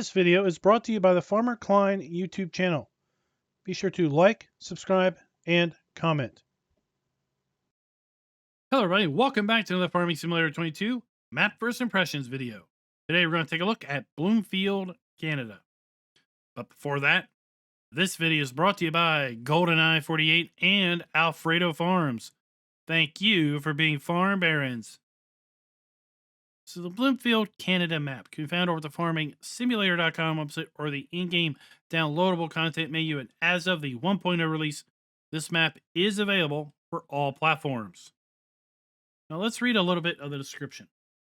This video is brought to you by the Farmer Klein YouTube channel. Be sure to like, subscribe, and comment. Hello everybody, welcome back to another Farming Simulator 22 Map First Impressions video. Today we're going to take a look at Bloomfield, Canada. But before that, this video is brought to you by GoldenEye 48 and Alfredo Farms. Thank you for being farm barons. So the Bloomfield, Canada map can be found over at the farmingsimulator.com website or the in-game downloadable content menu, and as of the 1.0 release, this map is available for all platforms. Now let's read a little bit of the description.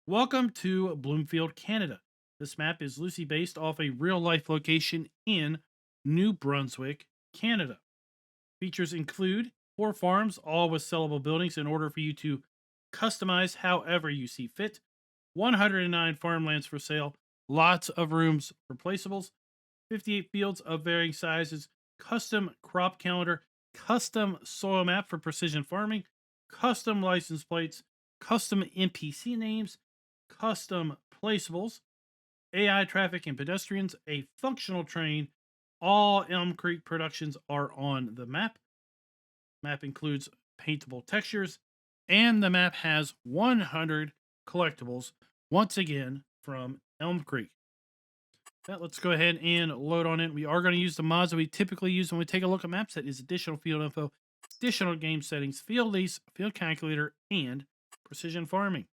Welcome to Bloomfield, Canada. This map is loosely based off a real-life location in New Brunswick, Canada. Features include 4 farms, all with sellable buildings in order for you to customize however you see fit, 109 farmlands for sale, lots of rooms for placeables, 58 fields of varying sizes, custom crop calendar, custom soil map for precision farming, custom license plates, custom NPC names, custom placeables, AI traffic and pedestrians, a functional train. All Elm Creek productions are on the map. Map includes paintable textures, and the map has 100 collectibles, once again from Elm Creek. Now let's go ahead and load on it. We are going to use the mods that we typically use when we take a look at maps. That is additional field info, additional game settings, field lease, field calculator, and precision farming.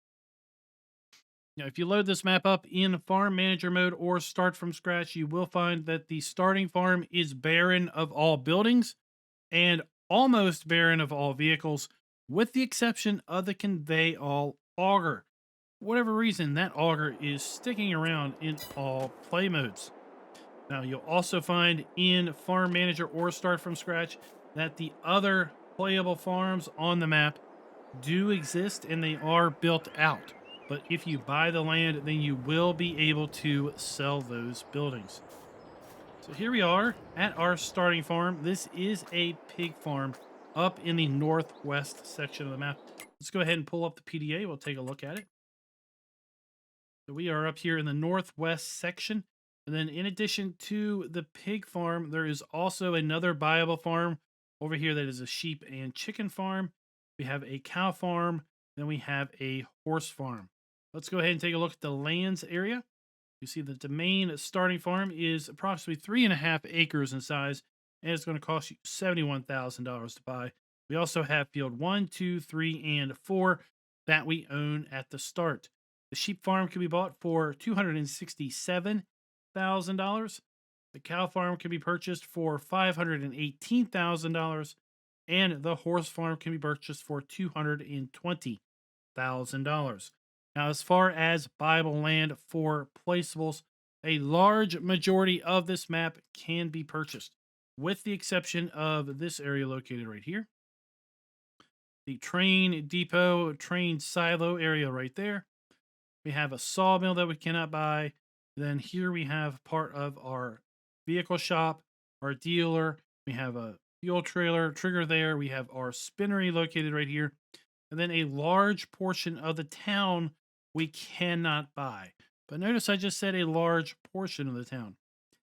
Now, if you load this map up in farm manager mode or start from scratch, you will find that the starting farm is barren of all buildings and almost barren of all vehicles, with the exception of the convey all auger. For whatever reason, that auger is sticking around in all play modes. Now, you'll also find in farm manager or start from scratch that the other playable farms on the map do exist and they are built out. But if you buy the land, then you will be able to sell those buildings. So here we are at our starting farm. This is a pig farm up in the northwest section of the map. Let's go ahead and pull up the PDA. We'll take a look at it. So we are up here in the northwest section. And then in addition to the pig farm, there is also another viable farm over here that is a sheep and chicken farm. We have a cow farm. Then we have a horse farm. Let's go ahead and take a look at the lands area. You see that the main starting farm is approximately 3.5 acres in size, and it's going to cost you $71,000 to buy. We also have field 1, 2, 3, and 4 that we own at the start. The sheep farm can be bought for $267,000. The cow farm can be purchased for $518,000, and the horse farm can be purchased for $220,000. Now, as far as buyable land for placeables, a large majority of this map can be purchased, with the exception of this area located right here. The train depot, train silo area right there. We have a sawmill that we cannot buy. Then here we have part of our vehicle shop, our dealer. We have a fuel trailer trigger there. We have our spinnery located right here. And then a large portion of the town we cannot buy. But notice I just said a large portion of the town.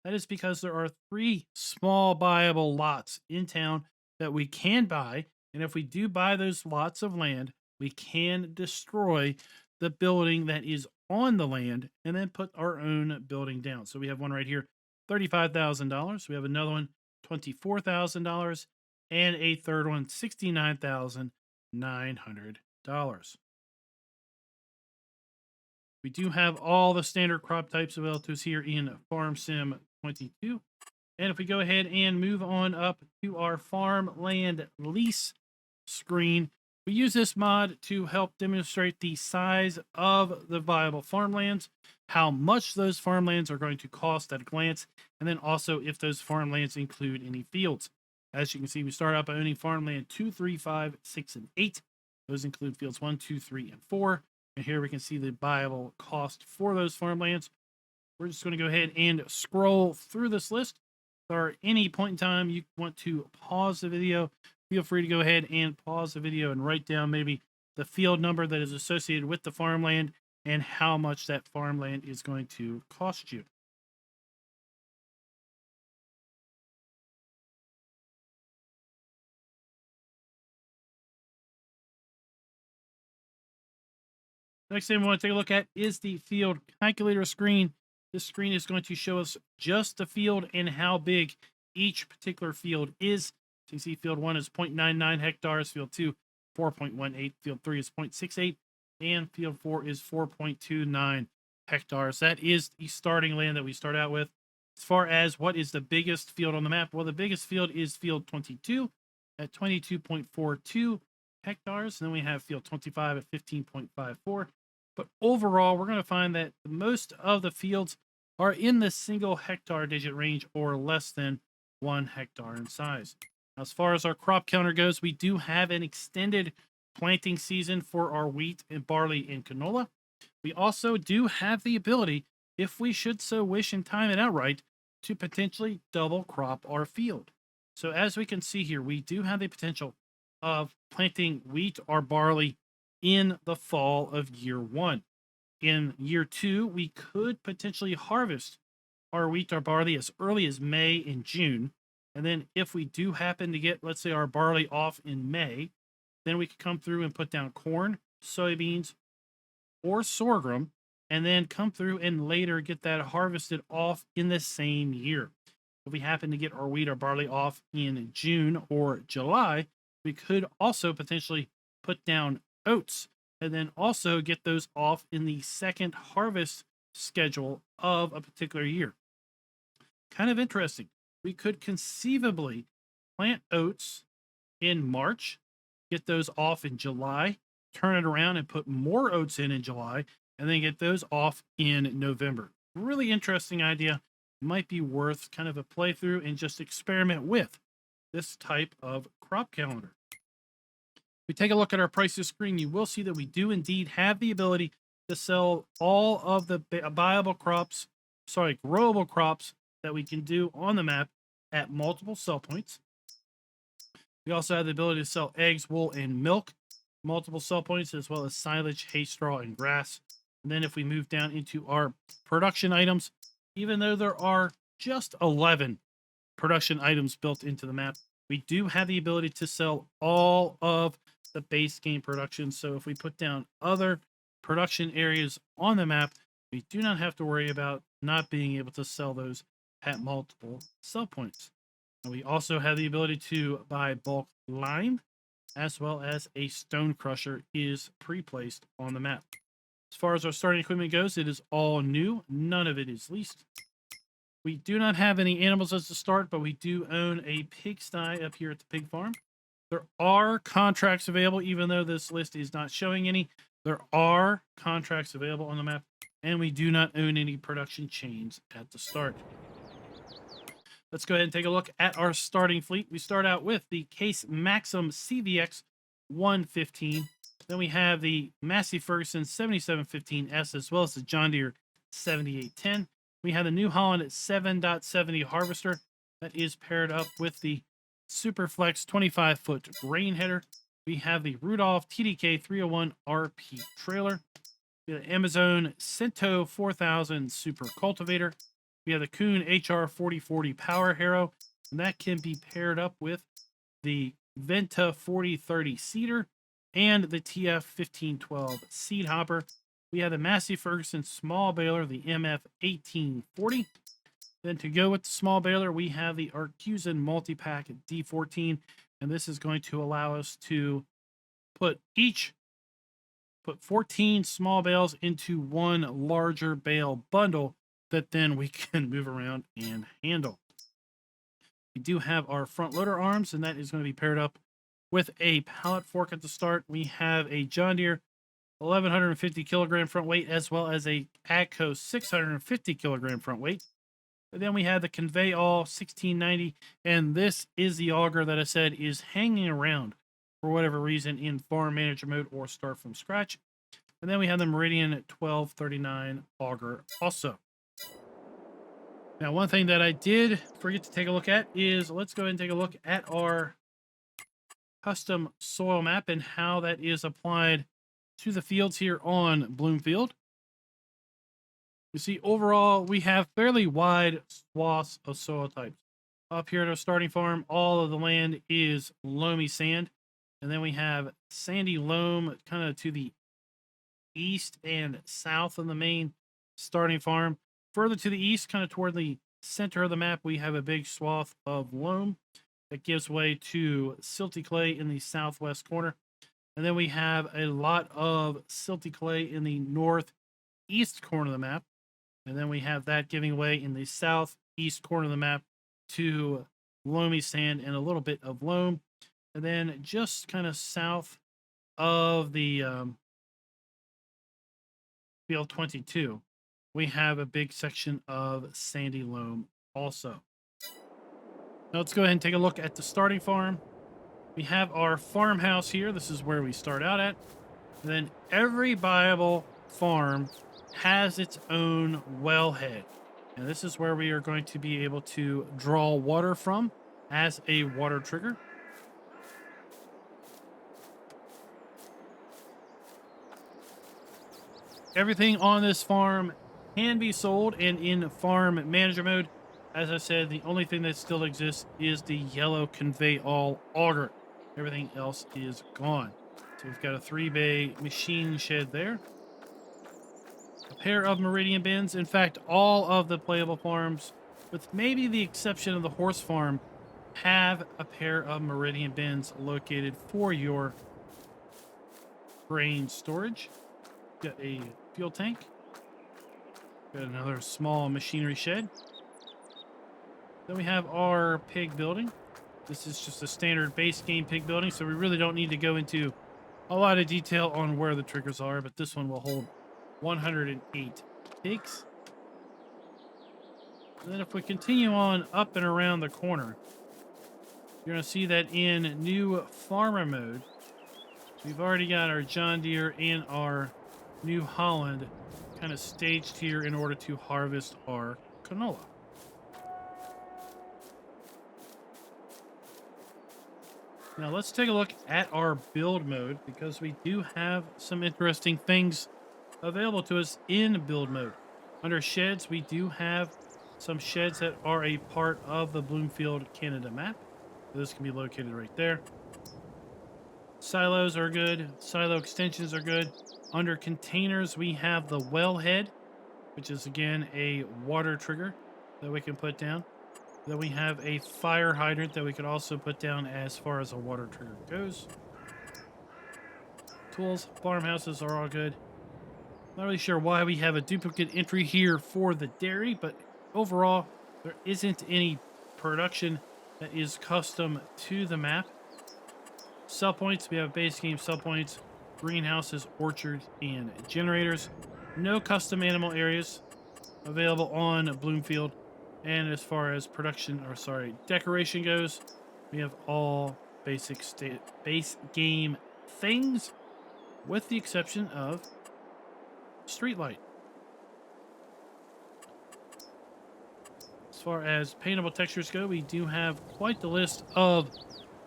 That is because there are 3 small buyable lots in town that we can buy. And if we do buy those lots of land, we can destroy the building that is on the land and then put our own building down. So we have one right here, $35,000. We have another one, $24,000. And a third one, $69,900. We do have all the standard crop types available to us here in Farm Sim 22. And if we go ahead and move on up to our farmland lease screen, we use this mod to help demonstrate the size of the viable farmlands, how much those farmlands are going to cost at a glance, and then also if those farmlands include any fields. As you can see, we start out by owning farmland 2, 3, 5, 6, and 8. Those include fields 1, 2, 3, and 4. And here we can see the viable cost for those farmlands. We're just going to go ahead and scroll through this list. If there are any point in time you want to pause the video, feel free to go ahead and pause the video and write down maybe the field number that is associated with the farmland and how much that farmland is going to cost you. Next thing we want to take a look at is the field calculator screen. This screen is going to show us just the field and how big each particular field is. So you see field 1 is 0.99 hectares, field 2, 4.18, field 3 is 0.68, and field 4 is 4.29 hectares. That is the starting land that we start out with. As far as what is the biggest field on the map, well, the biggest field is field 22 at 22.42 hectares. And then we have field 25 at 15.54. But overall, we're going to find that most of the fields are in the single hectare digit range or less than 1 hectare in size. Now, as far as our crop counter goes, we do have an extended planting season for our wheat and barley and canola. We also do have the ability, if we should so wish and time it outright, to potentially double crop our field. So as we can see here, we do have the potential of planting wheat or barley in the fall of year 1. In year 2, we could potentially harvest our wheat or barley as early as May and June. And then if we do happen to get, let's say, our barley off in May, then we could come through and put down corn, soybeans, or sorghum, and then come through and later get that harvested off in the same year. If we happen to get our wheat or barley off in June or July, we could also potentially put down oats and then also get those off in the second harvest schedule of a particular year. Kind of interesting. We could conceivably plant oats in March, get those off in July, turn it around and put more oats in July, and then get those off in November. Really interesting idea. Might be worth kind of a playthrough and just experiment with this type of crop calendar. If we take a look at our prices screen, you will see that we do indeed have the ability to sell all of the growable crops that we can do on the map at multiple sell points. We also have the ability to sell eggs, wool, and milk, multiple sell points, as well as silage, hay, straw, and grass. And then if we move down into our production items, even though there are just 11 production items built into the map, we do have the ability to sell all of the base game production. So if we put down other production areas on the map, we do not have to worry about not being able to sell those at multiple sell points. And we also have the ability to buy bulk lime, as well as a stone crusher is pre-placed on the map. As far as our starting equipment goes, it is all new. None of it is leased. We do not have any animals as the start, but we do own a pigsty up here at the pig farm. There are contracts available, even though this list is not showing any. There are contracts available on the map, and we do not own any production chains at the start. Let's go ahead and take a look at our starting fleet. We start out with the Case Maxim CVX 115. Then we have the Massey Ferguson 7715S, as well as the John Deere 7810. We have the New Holland 7.70 harvester that is paired up with the Superflex 25-foot grain header. We have the Rudolph TDK 301 RP trailer. We have the Amazon Cento 4000 super cultivator. We have the Kuhn HR 4040 power harrow, and that can be paired up with the Venta 4030 seeder and the TF 1512 seed hopper. We have the Massey Ferguson small baler, the MF 1840. Then to go with the small baler, we have the Arcusin multi-pack D14, and this is going to allow us to put 14 small bales into one larger bale bundle that then we can move around and handle. We do have our front loader arms, and that is going to be paired up with a pallet fork at the start. We have a John Deere 1150 kilogram front weight, as well as a AGCO 650 kilogram front weight. And then we have the Convey All 1690, and this is the auger that I said is hanging around for whatever reason in farm manager mode or start from scratch. And then we have the Meridian 1239 auger also. Now, one thing that I did forget to take a look at is, let's go ahead and take a look at our custom soil map and how that is applied to the fields here on Bloomfield. You see, overall, we have fairly wide swaths of soil types. Up here at our starting farm, all of the land is loamy sand. And then we have sandy loam kind of to the east and south of the main starting farm. Further to the east, kind of toward the center of the map, we have a big swath of loam that gives way to silty clay in the southwest corner. And then we have a lot of silty clay in the northeast corner of the map. And then we have that giving way in the southeast corner of the map to loamy sand and a little bit of loam. And then just kind of south of the field 22, we have a big section of sandy loam also. Now let's go ahead and take a look at the starting farm. We have our farmhouse here. This is where we start out at. And then every viable farm has its own wellhead. And this is where we are going to be able to draw water from as a water trigger. Everything on this farm can be sold, and in farm manager mode, as I said, the only thing that still exists is the yellow convey all auger. Everything else is gone. So we've got a 3-bay machine shed there. A pair of meridian bins. In fact, all of the playable farms, with maybe the exception of the horse farm, have a pair of meridian bins located for your grain storage. Got a fuel tank. Got another small machinery shed. Then we have our pig building. This is just a standard base game pig building, so we really don't need to go into a lot of detail on where the triggers are, but this one will hold 108 pigs. And then if we continue on up and around the corner, you're going to see that in new farmer mode, we've already got our John Deere and our New Holland kind of staged here in order to harvest our canola. Now let's take a look at our build mode, because we do have some interesting things available to us in build mode. Under sheds, we do have some sheds that are a part of the Bloomfield Canada map. This can be located right there. Silos are good. Silo extensions are good. Under containers, we have the wellhead, which is again a water trigger that we can put down. Then we have a fire hydrant that we could also put down as far as a water trigger goes. Tools, farmhouses are all good. Not really sure why we have a duplicate entry here for the dairy, but overall, there isn't any production that is custom to the map. Sell points, we have base game sell points, greenhouses, orchards, and generators. No custom animal areas available on Bloomfield. And as far as decoration goes, we have all base game things, with the exception of streetlight. As far as paintable textures go, we do have quite the list of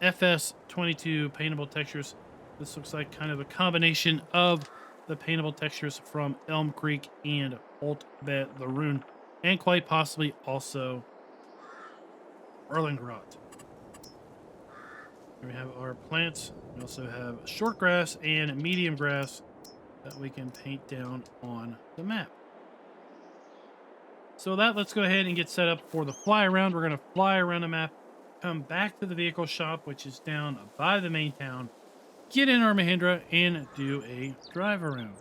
FS22 paintable textures. This looks like kind of a combination of the paintable textures from Elm Creek and Holt Bet the Rune, and quite possibly also Erlengrot. Here we have our plants. We also have short grass and medium grass that we can paint down on the map. So let's go ahead and get set up for the fly around. We're going to fly around the map, come back to the vehicle shop, which is down by the main town, get in our Mahindra, and do a drive around.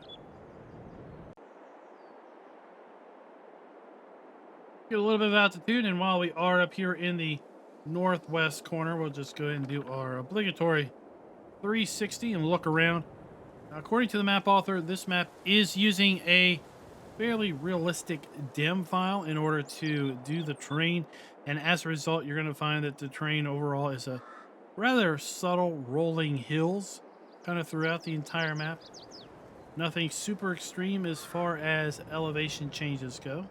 Get a little bit of altitude, and while we are up here in the northwest corner, we'll just go ahead and do our obligatory 360 and look around. Now, according to the map author, this map is using a fairly realistic dim file in order to do the terrain, and as a result, you're going to find that the terrain overall is a rather subtle rolling hills kind of throughout the entire map. Nothing super extreme as far as elevation changes go.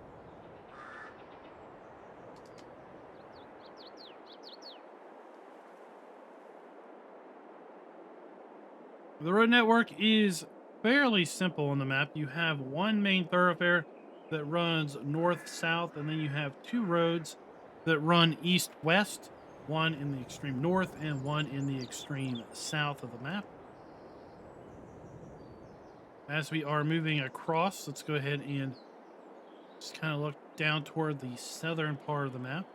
The road network is fairly simple on the map. You have one main thoroughfare that runs north-south, and then you have two roads that run east-west, one in the extreme north and one in the extreme south of the map. As we are moving across, let's go ahead and just kind of look down toward the southern part of the map.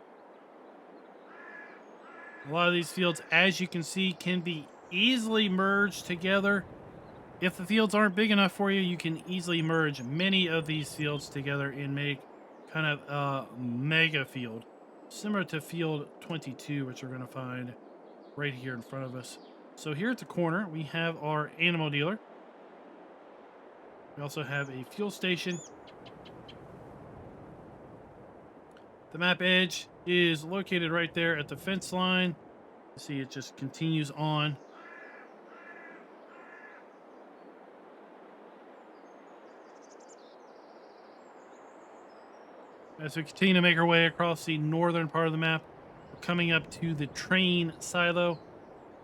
A lot of these fields, as you can see, can be easily merged together. If the fields aren't big enough for you, you can easily merge many of these fields together and make kind of a mega field, similar to field 22, which we're going to find right here in front of us. So here at the corner, we have our animal dealer. We also have a fuel station. The map edge is located right there at the fence line. You see it just continues on. As we continue to make our way across the northern part of the map, we're coming up to the train silo.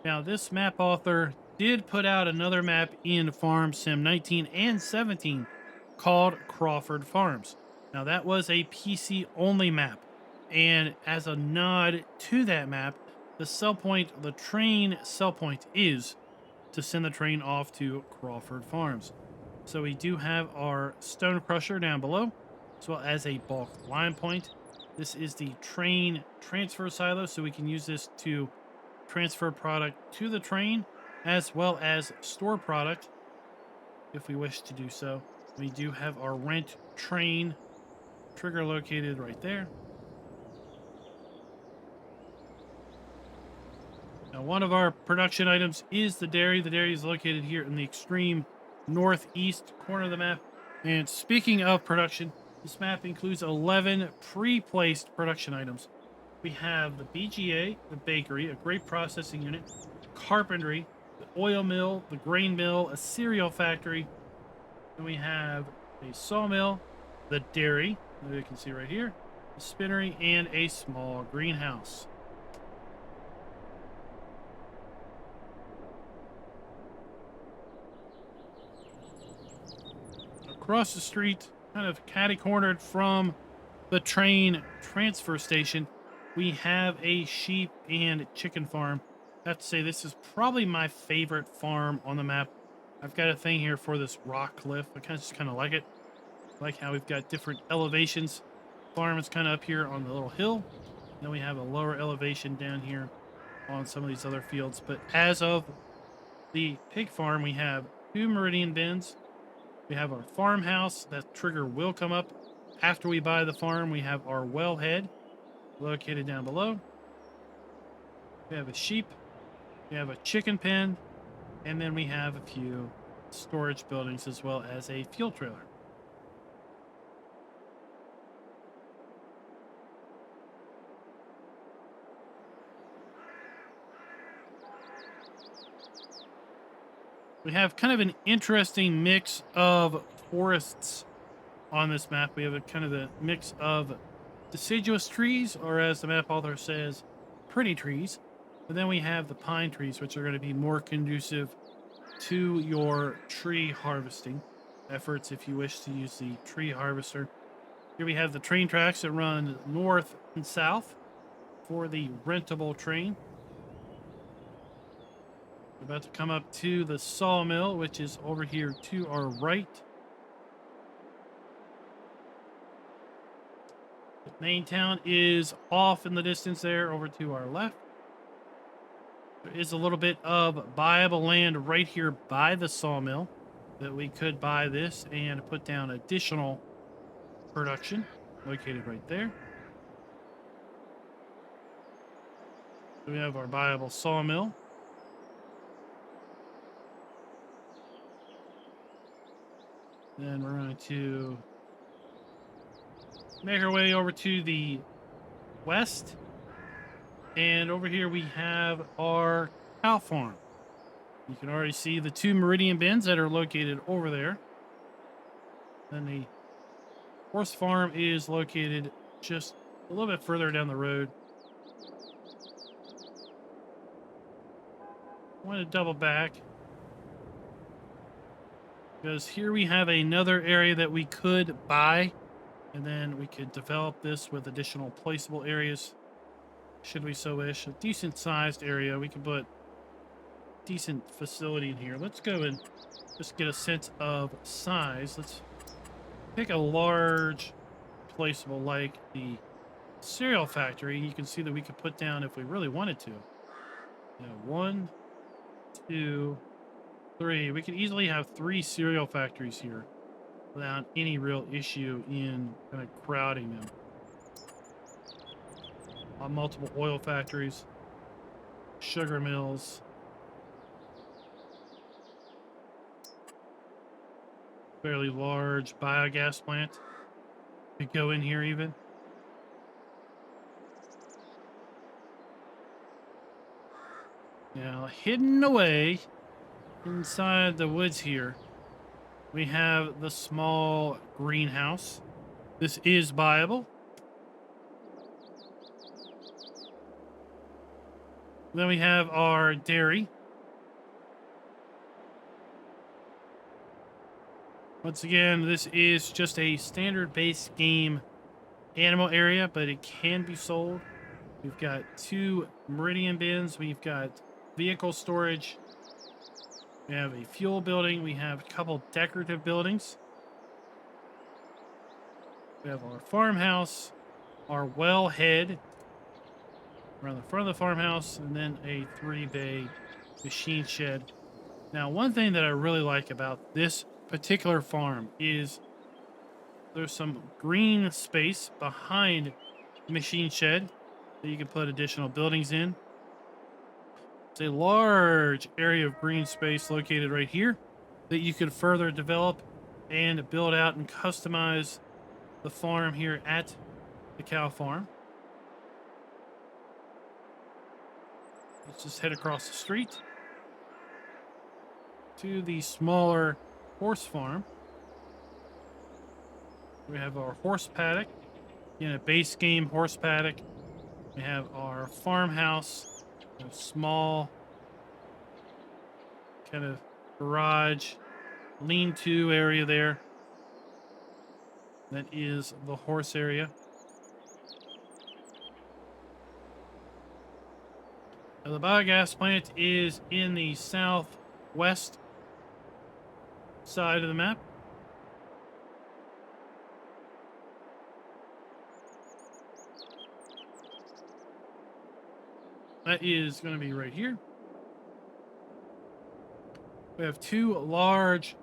Now, this map author did put out another map in Farm Sim 19 and 17 called Crawford Farms. Now, that was a PC only map. And as a nod to that map, the sell point, the train sell point is to send the train off to Crawford Farms. So we do have our stone crusher down below, as well as a bulk line point. This is the train transfer silo, so we can use this to transfer product to the train, as well as store product if we wish to do so. We do have our rent train trigger located right there. Now, one of our production items is the dairy. The dairy is located here in the extreme northeast corner of the map. And speaking of production, this map includes 11 pre-placed production items. We have the BGA, the bakery, a grape processing unit, carpentry, the oil mill, the grain mill, a cereal factory. Then we have a sawmill, the dairy, that you can see right here, a spinnery, and a small greenhouse. Across the street, kind of catty-cornered from the train transfer station, we have a sheep and chicken farm. I have to say, this is probably my favorite farm on the map. I've got a thing here for this rock cliff. I just kind of like it. I like how we've got different elevations. Farm is kind of up here on the little hill. Then we have a lower elevation down here on some of these other fields. But as of the pig farm, we have 2 meridian bins. We have our farmhouse. That trigger will come up after we buy the farm. We have our wellhead located down below. We have a sheep. We have a chicken pen. And then we have a few storage buildings as well as a fuel trailer. We have kind of an interesting mix of forests on this map. We have a kind of a mix of deciduous trees, or as the map author says, pretty trees. But then we have the pine trees, which are going to be more conducive to your tree harvesting efforts if you wish to use the tree harvester. Here we have the train tracks that run north and south for the rentable train. We're about to come up to the sawmill, which is over here to our right. The main town is off in the distance there over to our left. There is a little bit of buyable land right here by the sawmill that we could buy this and put down additional production located right there. So we have our buyable sawmill. Then we're going to make our way over to the west. And over here we have our cow farm. You can already see the 2 meridian bins that are located over there. Then the horse farm is located just a little bit further down the road. I want to double back, because here we have another area that we could buy, and then we could develop this with additional placeable areas, should we so wish. A decent sized area. We could put decent facility in here. Let's go and just get a sense of size. Let's pick a large placeable like the cereal factory. You can see that we could put down if we really wanted to. You know, 1, 2, 3. We could easily have 3 cereal factories here without any real issue in kind of crowding them. Multiple oil factories, sugar mills, fairly large biogas plant. Could go in here even. Now, hidden away inside the woods here, we have the small greenhouse. This is viable. Then we have our dairy. Once again, this is just a standard base game animal area, but it can be sold. We've got 2 meridian bins. We've got vehicle storage. We have a fuel building. We have a couple decorative buildings. We have our farmhouse, our wellhead around the front of the farmhouse, and then a 3-bay machine shed. Now, one thing that I really like about this particular farm is there's some green space behind the machine shed that you can put additional buildings in. It's a large area of green space located right here that you could further develop and build out and customize the farm here at the cow farm. Let's just head across the street to the smaller horse farm. We have our horse paddock, a base game horse paddock. We have our farmhouse, a small kind of garage, lean-to area there. That is the horse area. Now, the biogas plant is in the southwest side of the map. That is going to be right here. We have 2 large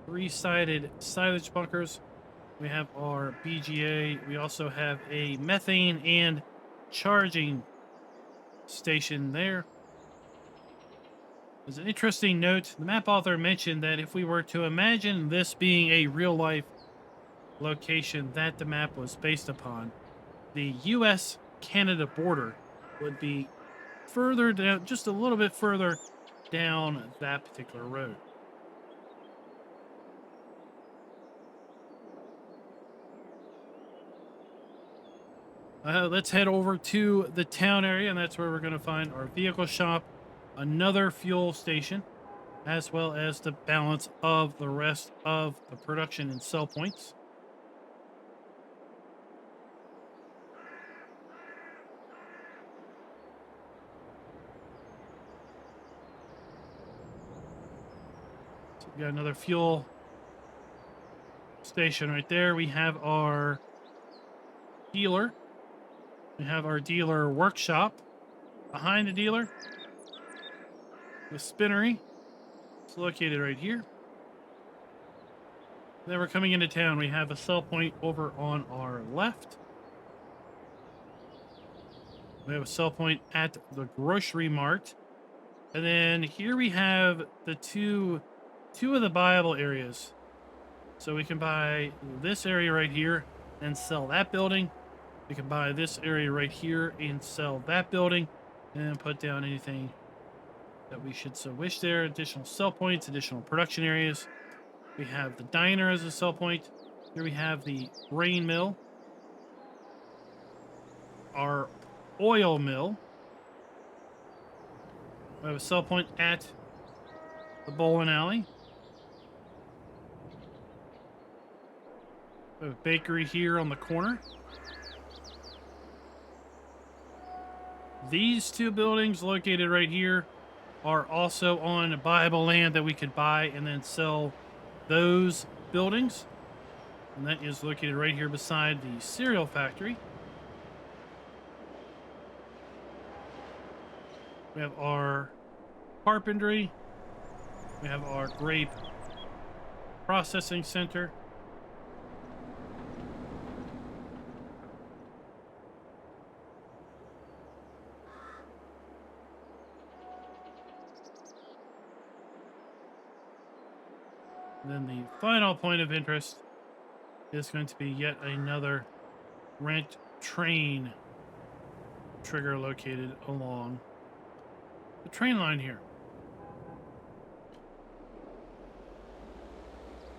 3-sided silage bunkers. We have our BGA. We also have a methane and charging station there. As an interesting note, the map author mentioned that if we were to imagine this being a real-life location that the map was based upon, the U.S.-Canada border would be further down, just a little bit further down that particular road. Let's head over to the town area, and that's where we're going to find our vehicle shop, another fuel station, as well as the balance of the rest of the production and sell points. So we got another fuel station right there. We have our dealer. We have our dealer workshop. Behind the dealer, the spinnery. It's located right here. Then we're coming into town. We have a sell point over on our left. We have a sell point at the grocery mart. And then here we have the two of the buyable areas. So we can buy this area right here and sell that building. We can buy this area right here and sell that building, and put down anything that we should so wish there. Additional sell points, additional production areas. We have the diner as a sell point. Here we have the grain mill, our oil mill. We have a sell point at the bowling alley. We have a bakery here on the corner. These 2 buildings located right here are also on buyable land that we could buy and then sell those buildings. And that is located right here beside the cereal factory. We have our carpentry. We have our grape processing center. And then the final point of interest is going to be yet another rent train trigger located along the train line here.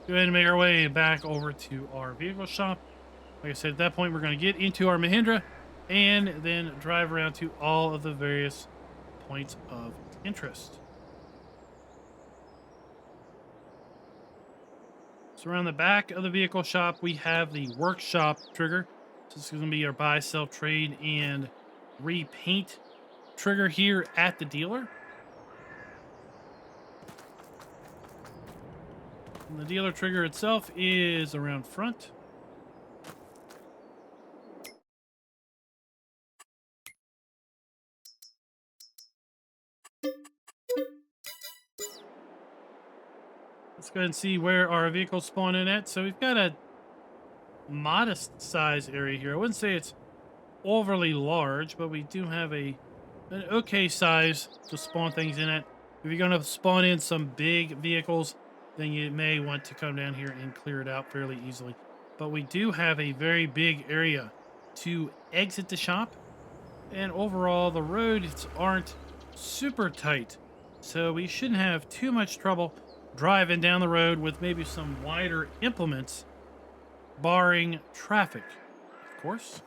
Go ahead and make our way back over to our vehicle shop. Like I said, at that point, we're going to get into our Mahindra and then drive around to all of the various points of interest. So around the back of the vehicle shop, we have the workshop trigger. So this is going to be our buy, sell, trade, and repaint trigger here at the dealer. And the dealer trigger itself is around front. Let's go ahead and see where our vehicles spawn in at. So we've got a modest size area here. I wouldn't say it's overly large, but we do have an okay size to spawn things in at. If you're going to spawn in some big vehicles, then you may want to come down here and clear it out fairly easily. But we do have a very big area to exit the shop. And overall, the roads aren't super tight. So we shouldn't have too much trouble driving down the road with maybe some wider implements, barring traffic, of course.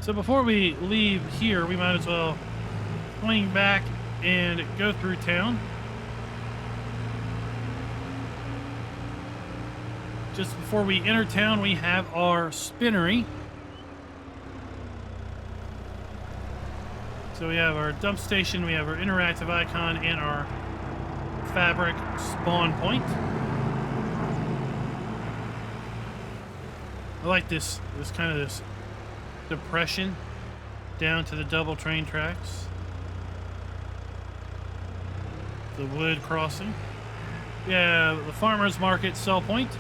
So before we leave here, we might as well swing back and go through town. Just before we enter town, we have our spinnery. So we have our dump station, we have our interactive icon, and our fabric spawn point. I like this kind of this depression down to the double train tracks. The wood crossing. We have the farmer's market sell point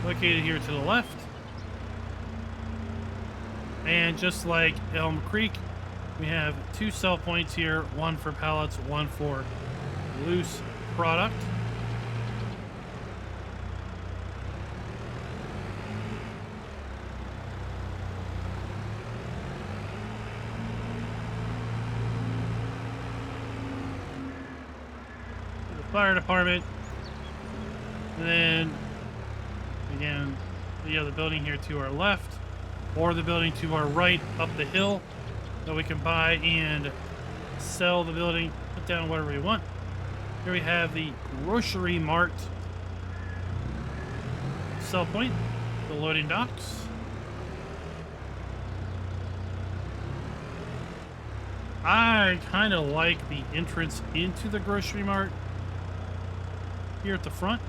located here to the left. And just like Elm Creek, we have two sell points here, one for pallets, one for loose product. Fire department, and then again the other building here to our left, or the building to our right up the hill that we can buy and sell the building, put down whatever we want. Here we have the grocery mart sell point, the loading docks. I kind of like the entrance into the grocery mart here at the front.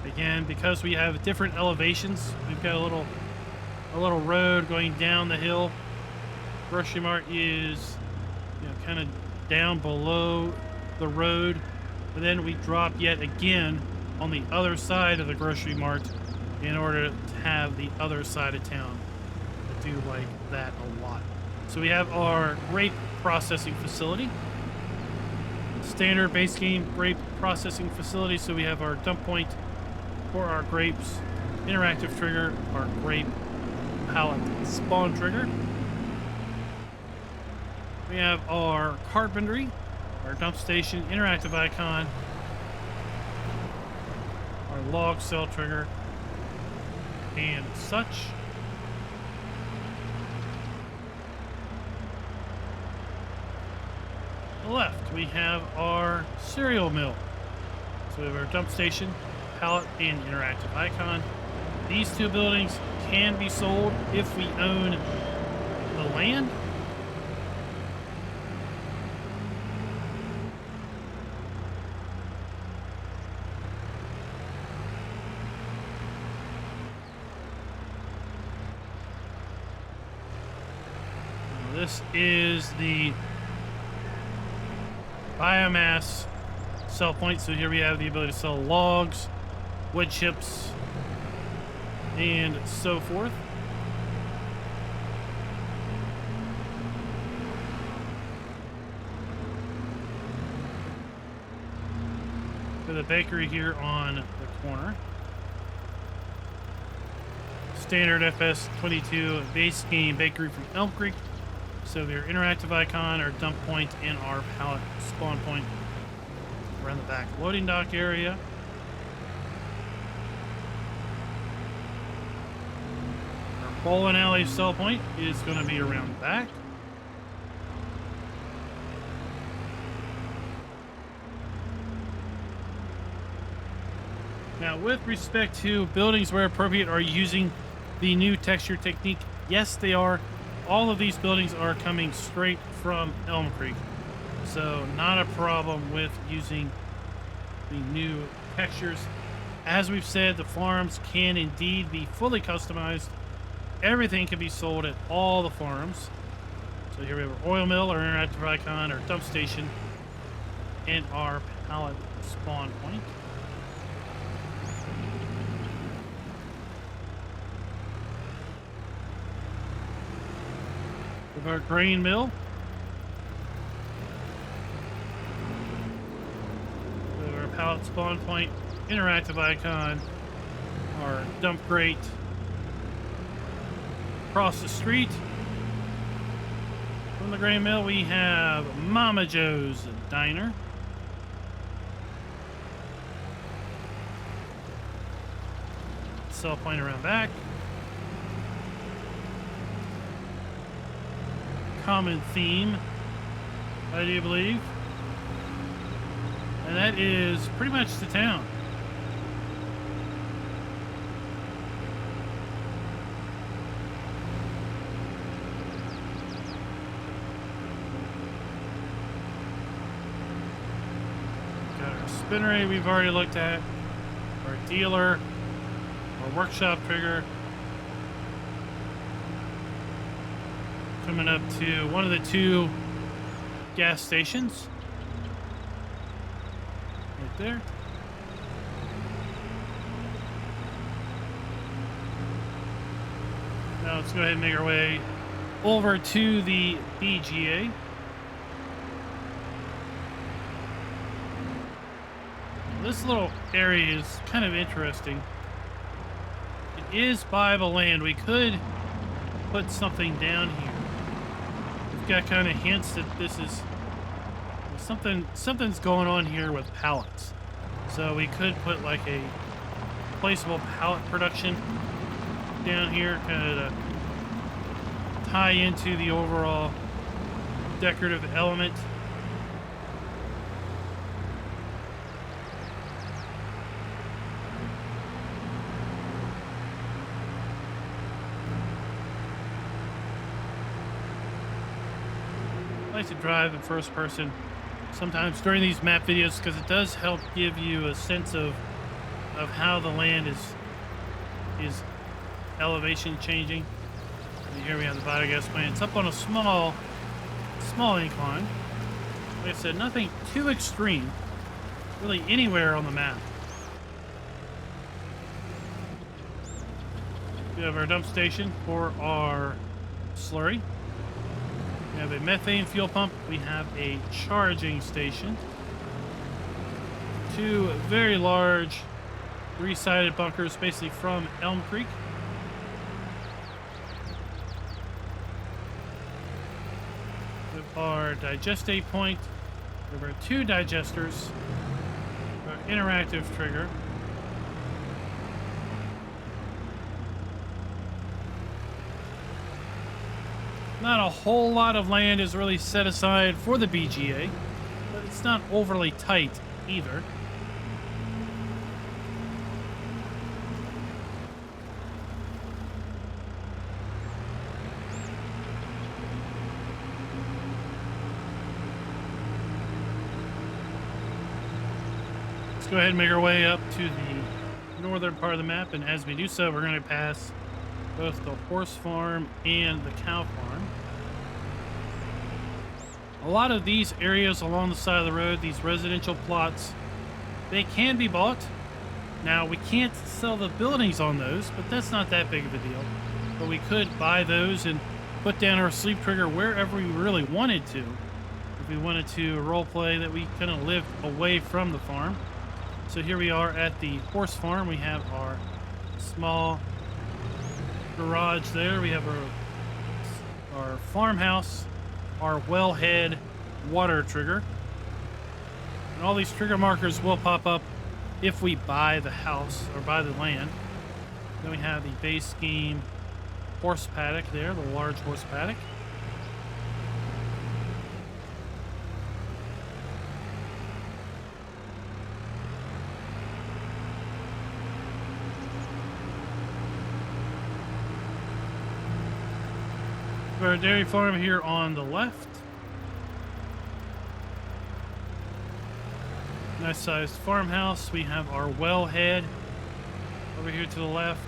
Again, because we have different elevations, we've got a little road going down the hill. Grocery mart is, kind of down below the road, and then we drop yet again on the other side of the grocery mart in order to have the other side of town. I do like that a lot. So we have our grape processing facility. Standard base game grape processing facility. So we have our dump point for our grapes, interactive trigger, our grape pallet spawn trigger. We have our carpentry, our dump station, interactive icon, our log cell trigger, and such. On the left, we have our cereal mill. So we have our dump station, pallet and interactive icon. These two buildings can be sold if we own the land. This is the biomass sell point. So here we have the ability to sell logs, wood chips, and so forth. For the bakery here on the corner. Standard FS22 base game bakery from Elm Creek. So your interactive icon, our dump point, and our pallet spawn point around the back loading dock area. Our bowling alley sell point is going to be around the back. Now, with respect to buildings where appropriate are using the new texture technique, yes, they are. All of these buildings are coming straight from Elm Creek. So not a problem with using the new textures. As we've said, the farms can indeed be fully customized. Everything can be sold at all the farms. So here we have our oil mill, our interactive icon, our dump station, and our pallet spawn point. Of our grain mill. With our pallet spawn point, interactive icon, our dump grate. Across the street from the grain mill, we have Mama Joe's Diner. Sell point around back. Common theme, I do believe. And that is pretty much the town. Got our spinnery we've already looked at. Our dealer. Our workshop trigger. Coming up to one of the two gas stations. Right there. Now let's go ahead and make our way over to the BGA. This little area is kind of interesting. It is buyable land. We could put something down here. We've got kind of hints that this is something's going on here with pallets. So we could put like a placeable pallet production down here, kind of to tie into the overall decorative element. I like to drive in first person sometimes during these map videos because it does help give you a sense of how the land is elevation changing. And here we have the biogas plant. It's up on a small incline. Like I said, nothing too extreme really anywhere on the map. We have our dump station for our slurry. We have a methane fuel pump. We have a charging station. Two very large three-sided bunkers, basically from Elm Creek. We have our digestate point. We have our two digesters. Our interactive trigger. Not a whole lot of land is really set aside for the BGA, but it's not overly tight either. Let's go ahead and make our way up to the northern part of the map, and as we do so, we're going to pass both the horse farm and the cow farm. A lot of these areas along the side of the road, these residential plots, they can be bought. Now, we can't sell the buildings on those, but that's not that big of a deal. But we could buy those and put down our sleep trigger wherever we really wanted to. If we wanted to role play that we kind of lived away from the farm. So here we are at the horse farm. We have our small garage there. We have our farmhouse, our wellhead water trigger. And all these trigger markers will pop up if we buy the house or buy the land. Then we have the base game horse paddock there, the large horse paddock. Our dairy farm here on the left. Nice sized farmhouse. We have our wellhead over here to the left.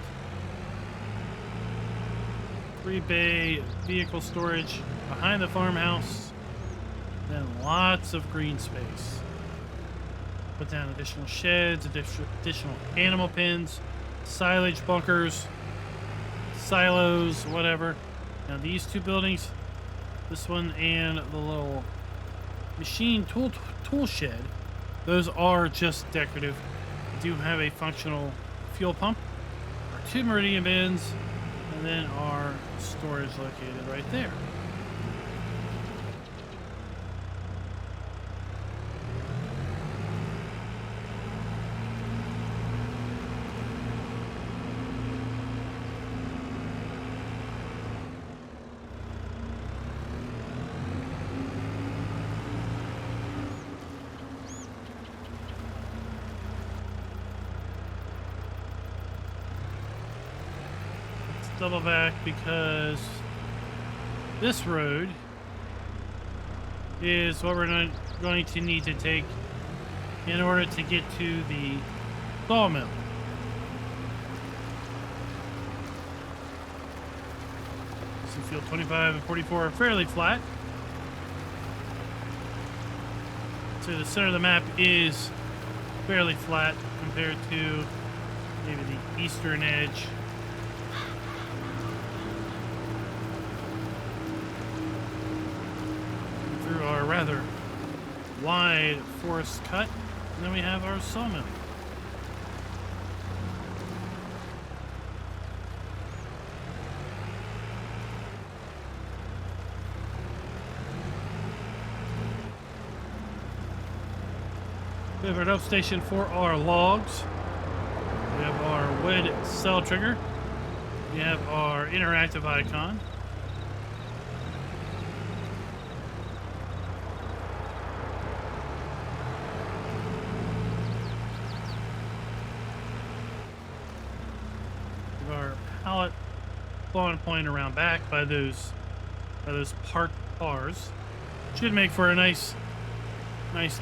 3-bay vehicle storage behind the farmhouse. Then lots of green space. Put down additional sheds, additional animal pens, silage bunkers, silos, whatever. Now these two buildings, this one and the little machine tool shed, those are just decorative. We do have a functional fuel pump, our 2 meridian bins, and then our storage located right there. Double back because this road is what we're going to need to take in order to get to the sawmill. So field 25 and 44 are fairly flat. So the center of the map is fairly flat compared to maybe the eastern edge. Through our rather wide forest cut, and then we have our sawmill. We have our dump station for our logs. We have our wood cell trigger. We have our interactive icon. Our pallet spawn point around back by those parked cars should make for a nice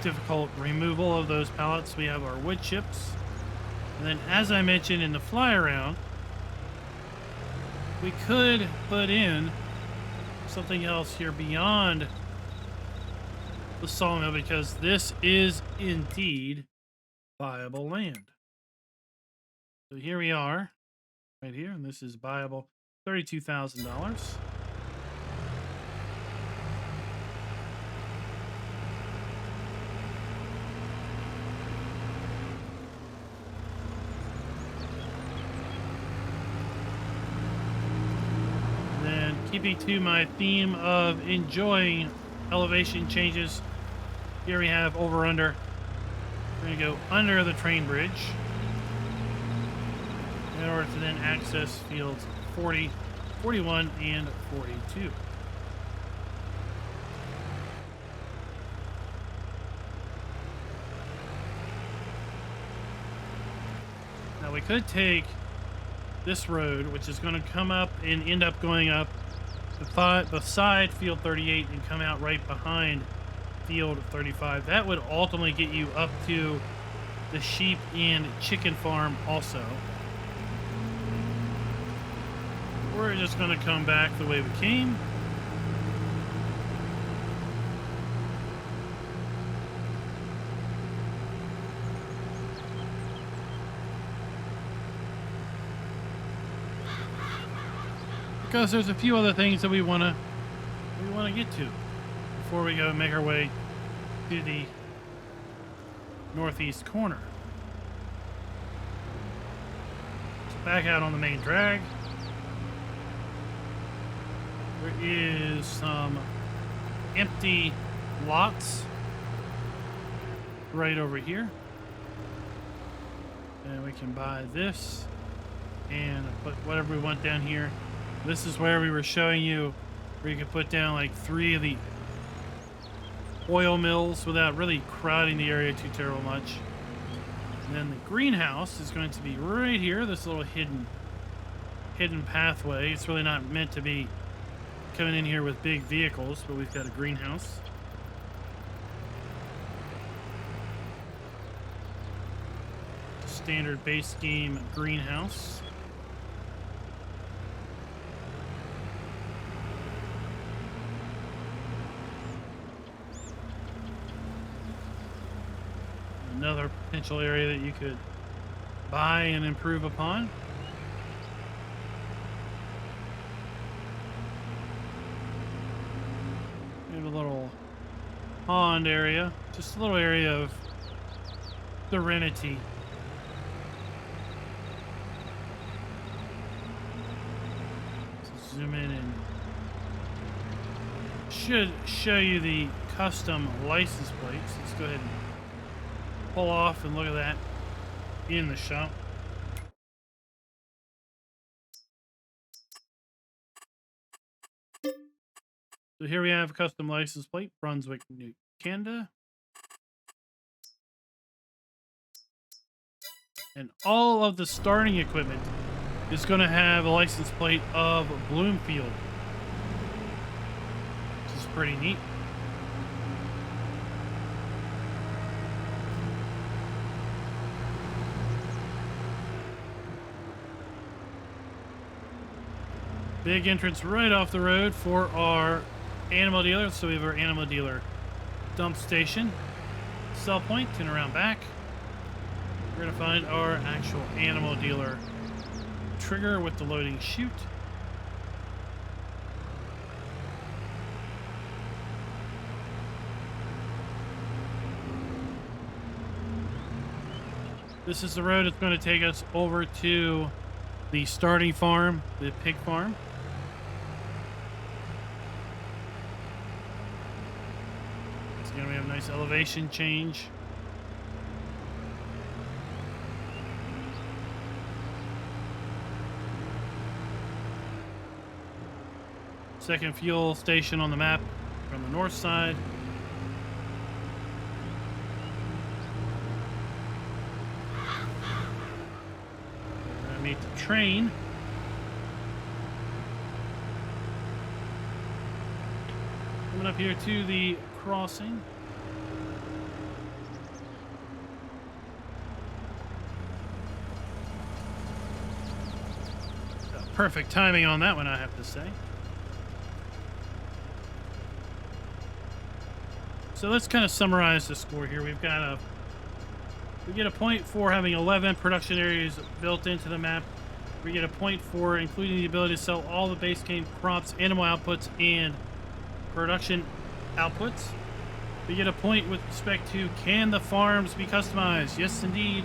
difficult removal of those pallets. We have our wood chips, and then as I mentioned in the fly around, we could put in something else here beyond the sawmill because this is indeed viable land. So here we are right here, and this is viable $32,000. Then keeping to my theme of enjoying elevation changes, here we have over under. We're going to go under the train bridge in order to then access fields 40, 41, and 42. Now we could take this road, which is going to come up and end up going up beside field 38 and come out right behind field 35. That would ultimately get you up to the sheep and chicken farm also. We're just going to come back the way we came. Because there's a few other things that we want to get to before we go make our way to the northeast corner. So back out on the main drag. There is some empty lots right over here. And we can buy this and put whatever we want down here. This is where we were showing you where you could put down like 3 of the oil mills without really crowding the area too terrible much. And then the greenhouse is going to be right here, this little hidden pathway. It's really not meant to be coming in here with big vehicles, but we've got a greenhouse. Standard base game greenhouse. Another potential area that you could buy and improve upon. We have a little pond area, just a little area of serenity. So zoom in and should show you the custom license plates. Let's go ahead and pull off and look at that in the shop. So here we have a custom license plate, Brunswick, Canada. And all of the starting equipment is going to have a license plate of Bloomfield, which is pretty neat. Big entrance right off the road for our animal dealer. So we have our animal dealer dump station, sell point, turn around back. We're going to find our actual animal dealer trigger with the loading chute. This is the road that's going to take us over to the starting farm, the pig farm. Again, we have a nice elevation change. Second fuel station on the map from the north side. We're going to meet the train. Coming up here to the crossing. Perfect timing on that one, I have to say. So let's kind of summarize the score here. We get a point for having 11 production areas built into the map. We get a point for including the ability to sell all the base game crops, animal outputs, and production outputs. We get a point with respect to, can the farms be customized? Yes, indeed.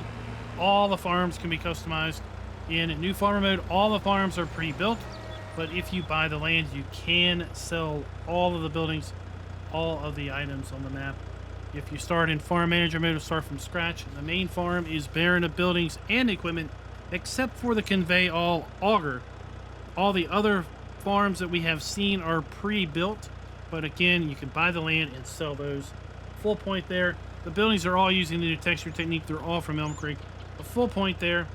All the farms can be customized. In new farmer mode, all the farms are pre-built, but if you buy the land, you can sell all of the buildings, all of the items on the map. If you start in farm manager mode, start from scratch. The main farm is barren of buildings and equipment, except for the convey all auger. All the other farms that we have seen are pre-built, but again, you can buy the land and sell those. Full point there. The buildings are all using the new texture technique. They're all from Elm Creek. A full point there.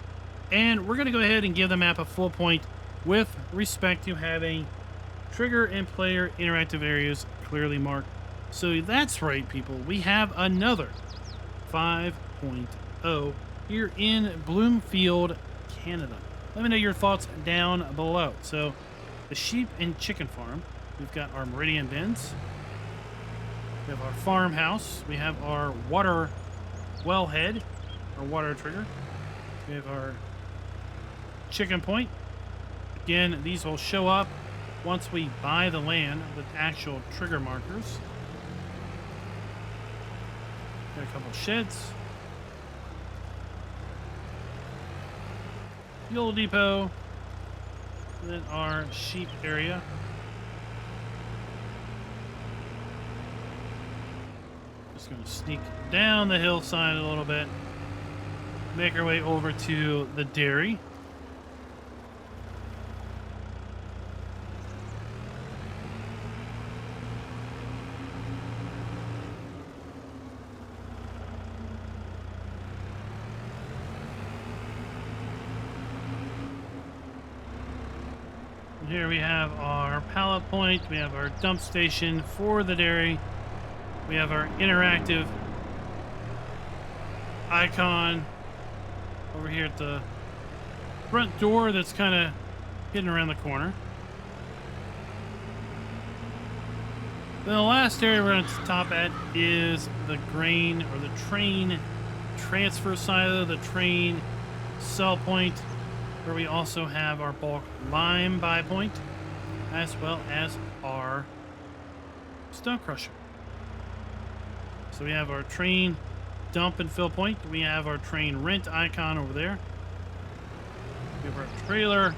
And we're going to go ahead and give the map a full point with respect to having trigger and player interactive areas clearly marked. So that's right, people. We have another 5-point O here in Bloomfield, Canada. Let me know your thoughts down below. So, the sheep and chicken farm. We've got our meridian bins. We have our farmhouse. We have our water wellhead, our water trigger. We have our chicken point. Again, these will show up once we buy the land with actual trigger markers. Got a couple sheds. Fuel depot. And then our sheep area. Just going to sneak down the hillside a little bit. Make our way over to the dairy. And here we have our pallet point. We have our dump station for the dairy. We have our interactive icon over here at the front door that's kind of hidden around the corner. Then the last area we're going to stop at is the grain or the train transfer silo, the train sell point, where we also have our bulk lime buy point, as well as our stone crusher. So we have our train dump and fill point. We have our train rent icon over there. We have our trailer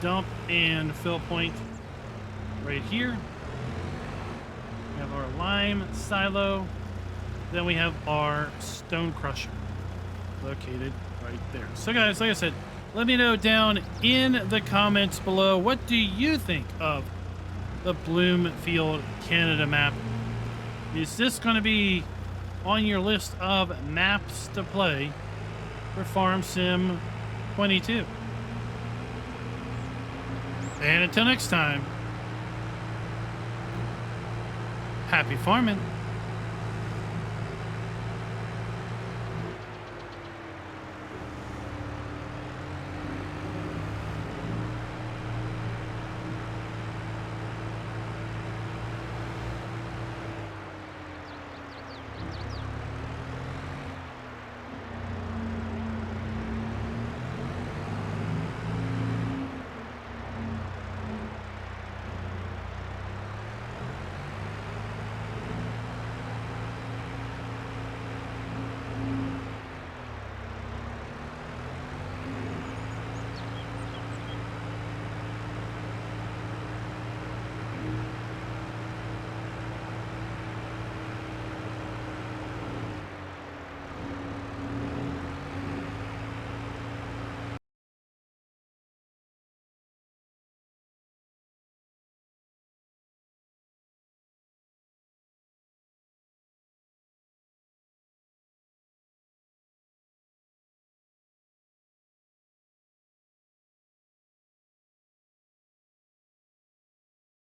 dump and fill point right here. We have our lime silo. Then we have our stone crusher located right there. So guys, like I said, let me know down in the comments below, what do you think of the Bloomfield Canada map? Is this going to be on your list of maps to play for Farm Sim 22? And until next time, happy farming.